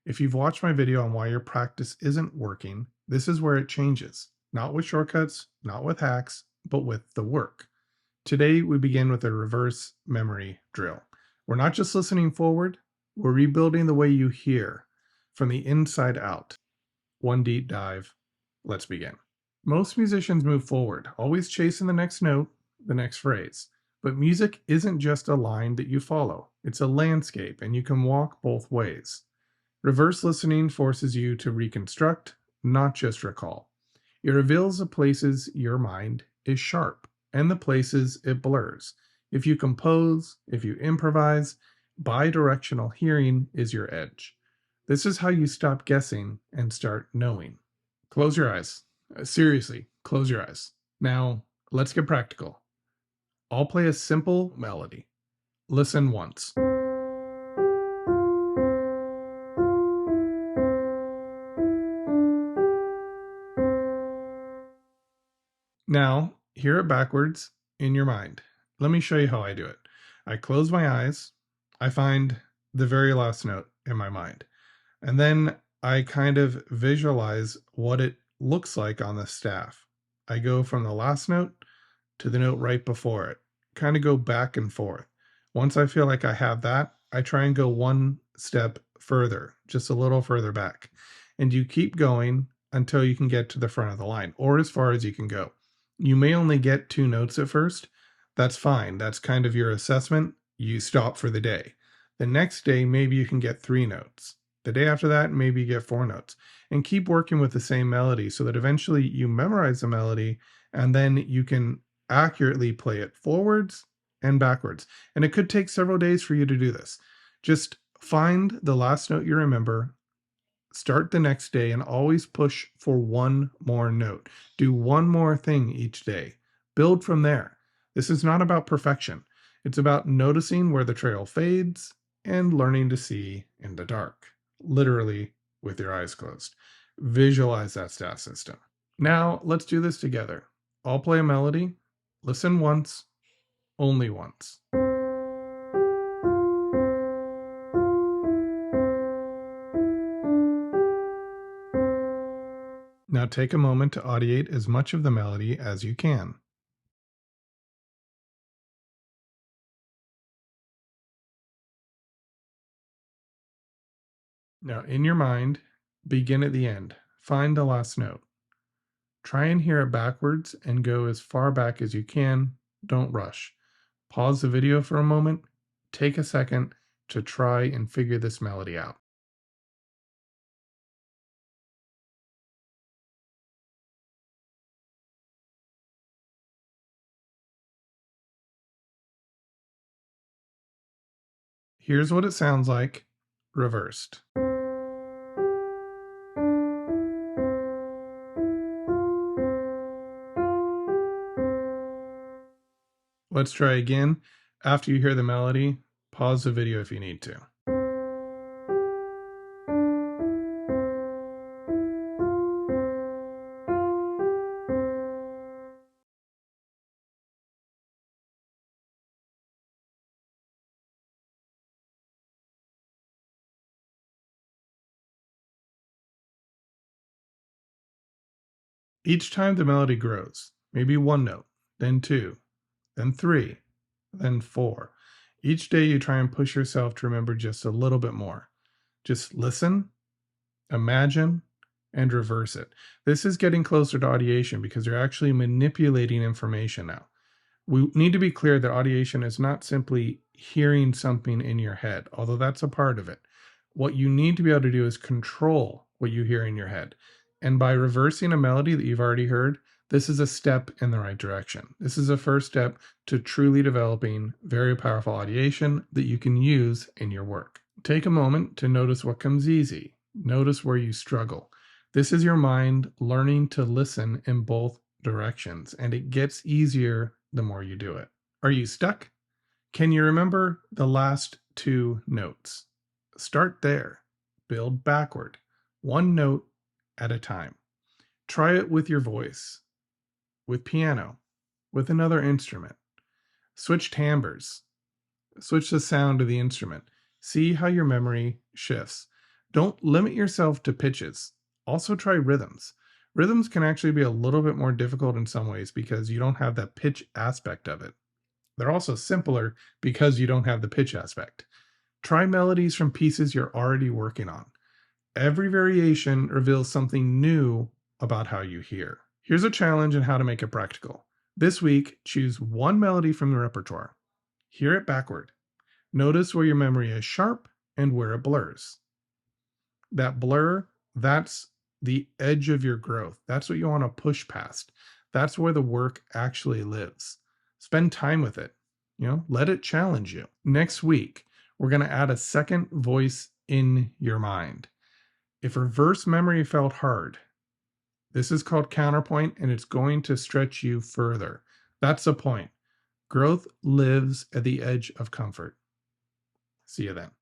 If you've watched my video on why your practice isn't working, this is where it changes. Not with shortcuts, not with hacks, but with the work. Today, we begin with a reverse memory drill. We're not just listening forward, we're rebuilding the way you hear from the inside out. One deep dive. Let's begin. Most musicians move forward, always chasing the next note, the next phrase. But music isn't just a line that you follow, it's a landscape, and you can walk both ways. Reverse listening forces you to reconstruct, not just recall. It reveals the places your mind is sharp and the places it blurs. If you compose, if you improvise, bidirectional hearing is your edge. This is how you stop guessing and start knowing. Close your eyes. Seriously, close your eyes. Now, let's get practical. I'll play a simple melody. Listen once. Now, hear it backwards in your mind. Let me show you how I do it. I close my eyes. I find the very last note in my mind. And then I kind of visualize what it looks like on the staff. I go from the last note to the note right before it. Kind of go back and forth. Once I feel like I have that, I try and go one step further, just a little further back. And you keep going until you can get to the front of the line, or as far as you can go. You may only get 2 notes at first. That's fine. That's kind of your assessment. You stop for the day. The next day, maybe you can get 3 notes. The day after that, maybe you get 4 notes. And keep working with the same melody so that eventually you memorize the melody and then you can accurately play it forwards and backwards. And it could take several days for you to do this. Just find the last note you remember, start the next day, and always push for one more note. Do one more thing each day. Build from there. This is not about perfection. It's about noticing where the trail fades and learning to see in the dark, literally with your eyes closed. Visualize that stat system. Now, let's do this together. I'll play a melody. Listen once, only once. Now take a moment to audiate as much of the melody as you can. Now in your mind, begin at the end. Find the last note. Try and hear it backwards and go as far back as you can. Don't rush. Pause the video for a moment. Take a second to try and figure this melody out. Here's what it sounds like, reversed. Let's try again. After you hear the melody, pause the video if you need to. Each time the melody grows, maybe 1 note, then 2, then 3, then 4. Each day you try and push yourself to remember just a little bit more. Just listen, imagine, and reverse it. This is getting closer to audiation because you're actually manipulating information now. We need to be clear that audiation is not simply hearing something in your head, although that's a part of it. What you need to be able to do is control what you hear in your head. And by reversing a melody that you've already heard, this is a step in the right direction. This is a first step to truly developing very powerful audiation that you can use in your work. Take a moment to notice what comes easy. Notice where you struggle. This is your mind learning to listen in both directions, and it gets easier the more you do it. Are you stuck? Can you remember the last 2 notes? Start there. Build backward. 1 note at a time. Try it with your voice, with piano, with another instrument. Switch timbres. Switch the sound of the instrument. See how your memory shifts. Don't limit yourself to pitches. Also try rhythms. Rhythms can actually be a little bit more difficult in some ways because you don't have that pitch aspect of it. They're also simpler because you don't have the pitch aspect. Try melodies from pieces you're already working on. Every variation reveals something new about how you hear. Here's a challenge and how to make it practical. This week, choose one melody from the repertoire. Hear it backward. Notice where your memory is sharp and where it blurs. That blur, that's the edge of your growth. That's what you want to push past. That's where the work actually lives. Spend time with it. Let it challenge you. Next week, we're going to add a second voice in your mind. If reverse memory felt hard, this is called counterpoint, and it's going to stretch you further. That's the point. Growth lives at the edge of comfort. See you then.